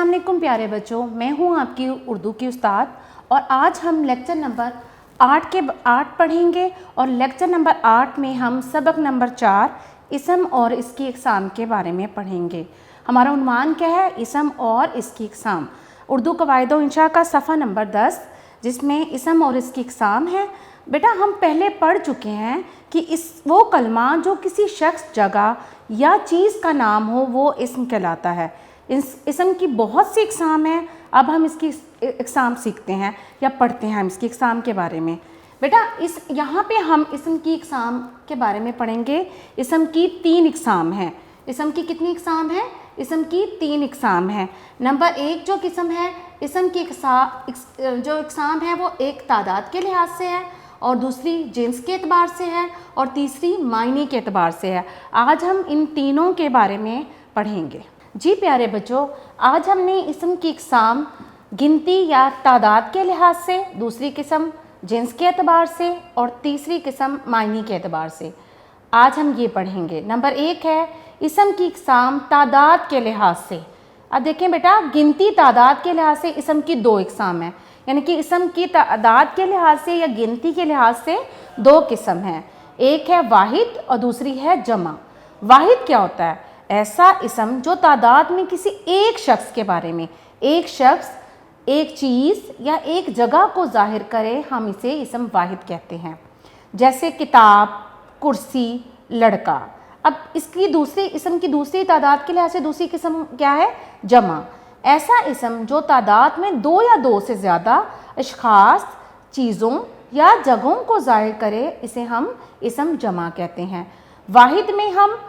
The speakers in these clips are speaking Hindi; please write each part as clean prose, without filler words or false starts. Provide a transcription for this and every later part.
अस्सलाम वालेकुम प्यारे बच्चों, मैं हूँ आपकी उर्दू की उस्ताद और आज हम लेक्चर नंबर 8 पढ़ेंगे और लेक्चर नंबर 8 में हम सबक नंबर 4 इसम और इसकी इकसाम के बारे में पढ़ेंगे। हमारा उन्वान क्या है? इसम और इसकी इकसाम। उर्दू कवायद व इंशा का सफ़ा नंबर 10 जिसमें इसम और इसकी इकसाम है। बेटा हम पहले पढ़ चुके हैं कि इस वो कलमा जो किसी शख्स, जगह या चीज़ का नाम हो वो इसम कहलाता है। इस इसम की बहुत सी इकसाम हैं। अब हम इसकी इकसाम सीखते हैं या पढ़ते हैं हम इसकी इकसाम के बारे में। बेटा इस यहाँ पे हम इसम की इकसाम के बारे में पढ़ेंगे। इसम की 3 इकसाम हैं। इसम की कितनी इकसाम है? इसम की 3 इकसाम है। नंबर 1 जो किस्म है, इसम की जो इकसाम है वो एक तादाद के लिहाज से है और दूसरी जिन्स के एतबार से है और तीसरी मायने के एतबार से है। आज हम इन तीनों के बारे में पढ़ेंगे। जी प्यारे बच्चों, आज हमने इसम की इकसाम गिनती या तादाद के लिहाज से, दूसरी किस्म जिन्स के एतबार से और तीसरी किस्म मायने के एतबार से आज हम ये पढ़ेंगे। नंबर 1 है इसम की इकसाम तादाद के लिहाज से। अब देखें बेटा, गिनती तादाद के लिहाज से इसम की 2 इकसाम है, यानी कि इसम की तादाद के लिहाज से या गिनती के लिहाज से 2 किस्म हैं। एक है वाहिद और दूसरी है जमा। वाहिद क्या होता है? ऐसा इसम जो तादाद में किसी एक शख्स के बारे में, एक शख्स, एक चीज़ या एक जगह को जाहिर करे, हम इसे इसम वाहिद कहते हैं। जैसे किताब, कुर्सी, लड़का। अब इसकी दूसरी इसम की दूसरी तादाद के लिहाज से दूसरी किस्म क्या है? जमा। ऐसा इसम जो तादाद में 2 या 2 से ज़्यादा अशखास, चीज़ों या जगहों को जाहिर करे, इसे हम इसम जमा कहते हैं। वाहिद में हम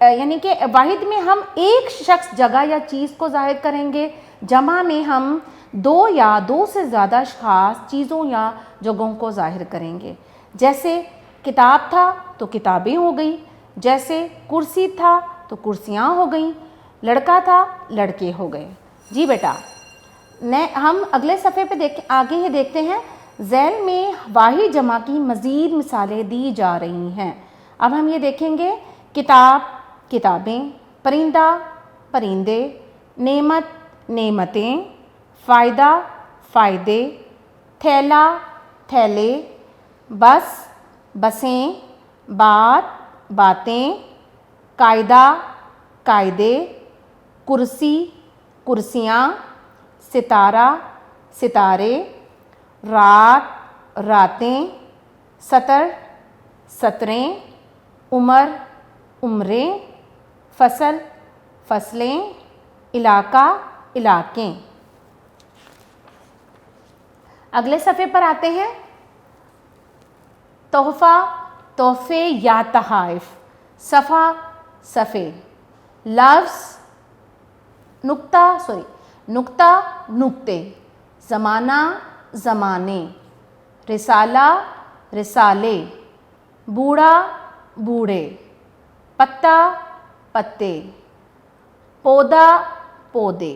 वाहिद में हम एक शख्स, जगह या चीज़ को जाहिर करेंगे। जमा में हम 2 या 2 से ज़्यादा अशखास, चीज़ों या जगहों को जाहिर करेंगे। जैसे किताब था तो किताबें हो गई, जैसे कुर्सी था तो कुर्सियाँ हो गई, लड़का था लड़के हो गए। जी बेटा, हम अगले सफ़े पे आगे ये देखते हैं। ज़ैल में वाहिद जमा की मज़ीद मिसालें दी जा रही हैं। अब हम ये देखेंगे, किताब, किताबें, परिंदा, परिंदे, नेमत, नेमतें, फ़ायदा, फ़ायदे, थैला, थैले, बस, बसें, बात, बातें, कायदा, कायदे, कुर्सी, कुर्सियाँ, सितारा, सितारे, रात, रातें, सतर, सतरें, उमर, उम्रें, फसल, फसलें, इलाका, इलाकें। अगले सफ़े पर आते हैं। तोहफ़ा, तोहफ़े या तहाइफ, सफ़ा, सफ़े, लफ्ज़, नुक्ता, नुक्ते, ज़माना, ज़माने, रिसाला, रिसाले, बूढ़ा, बूढ़े, पत्ता, पत्ते, पौधा, पौधे,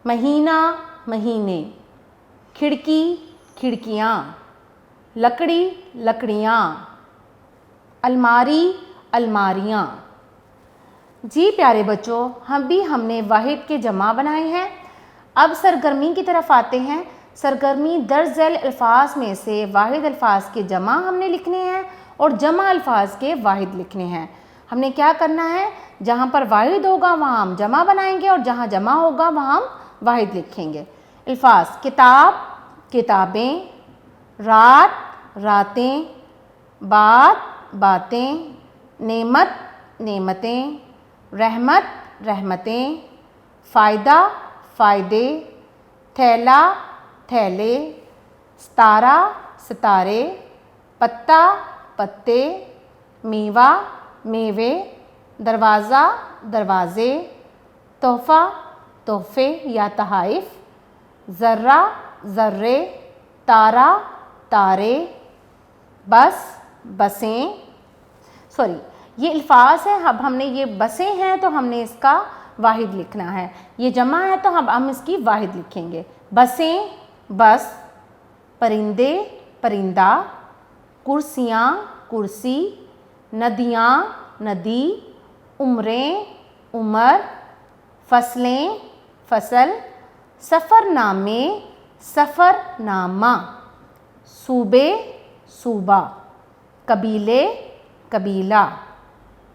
महीना, महीने, खिड़की, खिड़कियाँ, लकड़ी, लकड़ियाँ, अलमारी, अलमारियाँ। जी प्यारे बच्चों, हमने वाहिद के जमा बनाए हैं। अब सरगर्मी की तरफ आते हैं। सरगर्मी दर्ज झैल अल्फाज में से वाहिद अल्फाज के जमा हमने लिखने हैं और जमा अल्फाज के वाहिद लिखने हैं। हमने क्या करना है? जहाँ पर वाहिद होगा वहाँ हम जमा बनाएंगे और जहाँ जमा होगा वहाँ हम वाहिद लिखेंगे। अल्फाज: किताब, किताबें, रात, रातें, बात, बातें, नेमत, नेमतें, रहमत, रहमतें, फ़ायदा, फ़ायदे, थैला, थैले, सितारा, सितारे, पत्ता, पत्ते, मेवा, मेवे, दरवाज़ा, दरवाज़े, तोहफ़ा, तोहफ़े या तहाइफ, ज़र्रा, ज़र्रे, तारा, तारे, बस, बसें। ये अल्फाज हैं। अब हमने ये बसें हैं तो हमने इसका वाहिद लिखना है। ये जमा है तो हम इसकी वाहिद लिखेंगे। बसें, बस, परिंदे, परिंदा, कुर्सियाँ, कुर्सी, नदियाँ, नदी, उम्रें, उमर, फसलें, फसल, सफ़रनामे, सफ़रनामा, सूबे, सूबा, कबीले, कबीला,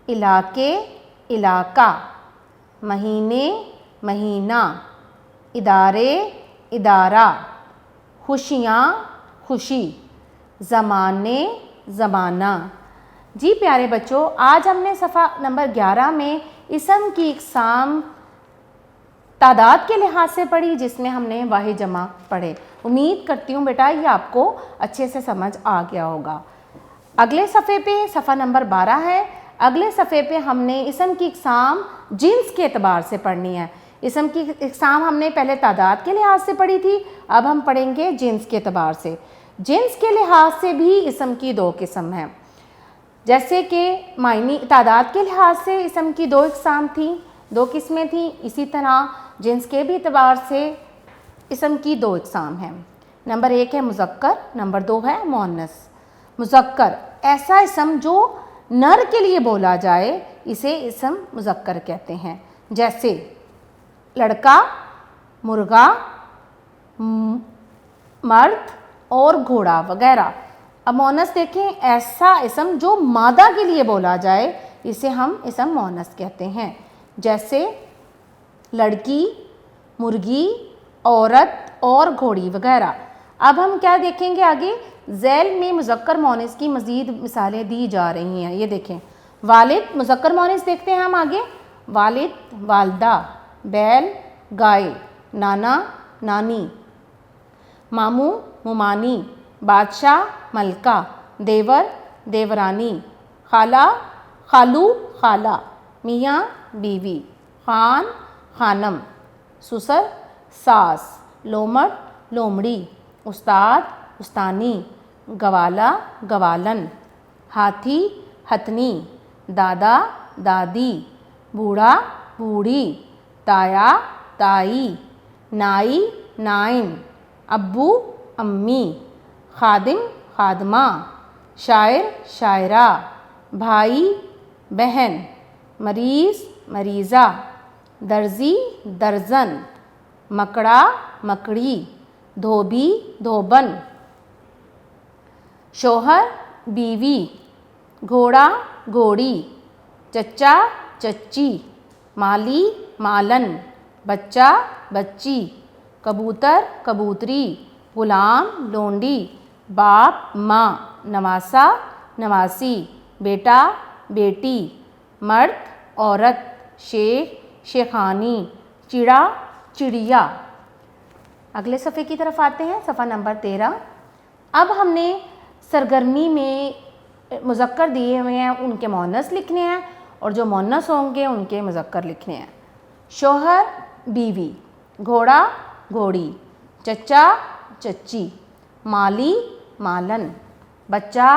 इलाके, इलाका, महीने, महीना, इदारे, इदारा, खुशियाँ, खुशी, ज़माने, ज़माना। जी प्यारे बच्चों, आज हमने सफ़ा नंबर 11 में इसम की इक़साम तादाद के लिहाज से पढ़ी, जिसमें हमने वाहिद जमा पढ़े। उम्मीद करती हूँ बेटा ये आपको अच्छे से समझ आ गया होगा। अगले सफ़े पे सफ़ा नंबर 12 है। अगले सफ़े पे हमने इसम की इक़साम जिन्स के एतबार से पढ़नी है। इसम की इक़साम हमने पहले तादाद के लिहाज से पढ़ी थी, अब हम पढ़ेंगे जिन्स के एतबार से। जिन्स के लिहाज से भी इसम की 2 किस्म हैं। जैसे कि मायनी तादाद के लिहाज से इसम की 2 इक़साम थी, 2 किस्में थी, इसी तरह जिन्स के भी एतबार से इसम की 2 इक़साम हैं। नंबर 1 है मुज़क्कर, नंबर 2 है मुअन्नस। मुज़क्कर ऐसा इसम जो नर के लिए बोला जाए, इसे इसम मुज़क्कर कहते हैं। जैसे लड़का, मुर्गा, मर्द और घोड़ा वगैरह। अब मुअन्नस देखें, ऐसा इसम जो मादा के लिए बोला जाए, इसे हम इसम मुअन्नस कहते हैं। जैसे लड़की, मुर्गी, औरत और घोड़ी वगैरह। अब हम क्या देखेंगे आगे, ज़ैल में मुज़क्कर मुअन्नस की मज़ीद मिसालें दी जा रही हैं। ये देखें, वालिद मुज़क्कर मुअन्नस देखते हैं हम आगे। वालिद, वालदा, बैल, गाय, नाना, नानी, मामू, मुमानी, बादशाह, मलका, देवर, देवरानी, खाला, खालू, खाला, मियाँ, बीवी, खान, खानम, सुसर, सास, लोमड़, लोमड़ी, उस्ताद, उस्तानी, गवाला, गवालन, हाथी, हथनी, दादा, दादी, बूढ़ा, बूढ़ी, ताया, ताई, नाई, नाइन, अब्बू, अम्मी, खादिम, खादमा, शायर, शायरा, भाई, बहन, मरीज़, मरीज़ा, दर्जी, दर्जन, मकड़ा, मकड़ी, धोबी, धोबन, शोहर, बीवी, घोड़ा, घोड़ी, चच्चा, चच्ची, माली, मालन, बच्चा, बच्ची, कबूतर, कबूतरी, गुलाम, लोंडी, बाप, माँ, नवासा, नवासी, बेटा, बेटी, मर्द, औरत, शेख, शेखानी, चिड़ा, चिड़िया। अगले सफ़े की तरफ आते हैं, सफ़ा नंबर 13। अब हमने सरगर्मी में मुज़क्कर दिए हुए हैं, उनके मुअन्नस लिखने हैं, और जो मुअन्नस होंगे उनके मुज़क्कर लिखने हैं। शोहर, बीवी, घोड़ा, घोड़ी, चच्चा, चच्ची, माली, मालन, बच्चा,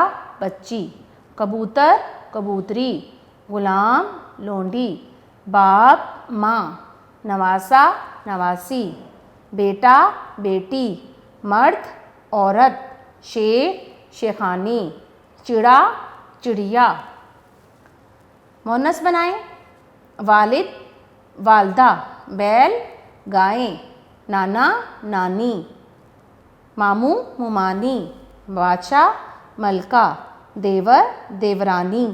बच्ची, कबूतर, कबूतरी, गुलाम, लोंडी, बाप, माँ, नवासा, नवासी, बेटा, बेटी, मर्द, औरत, शेख, शेखानी, चिड़ा, चिड़िया। मुअन्नस बनाएं। वालिद, वालदा, बैल, गायें, नाना, नानी, मामू, मुमानी, बादशाह, मलका, देवर, देवरानी,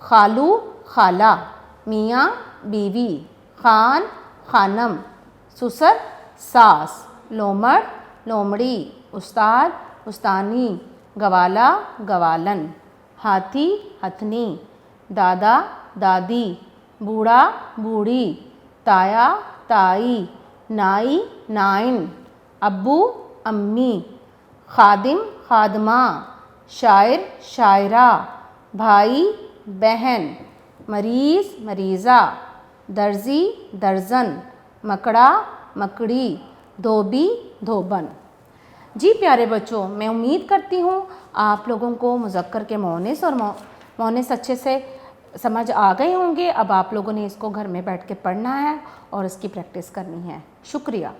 खालू, खाला, मियाँ, बीवी, खान, खानम, सुसर, सास, लोमड़, लोमड़ी, उस्ताद, उस्तानी, गवाला, गवालन, हाथी, हथनी, दादा, दादी, बूढ़ा, बूढ़ी, ताया, ताई, नाई, नाइन, अब्बू, अम्मी, खादिम, खादमा, शायर, शायरा, भाई, बहन, मरीज़, मरीज़ा, दर्जी, दर्जन, मकड़ा, मकड़ी, धोबी, धोबन। जी प्यारे बच्चों, मैं उम्मीद करती हूँ आप लोगों को मुज़क्कर के मुअन्नस और मुअन्नस अच्छे से समझ आ गए होंगे। अब आप लोगों ने इसको घर में बैठ के पढ़ना है और इसकी प्रैक्टिस करनी है। शुक्रिया।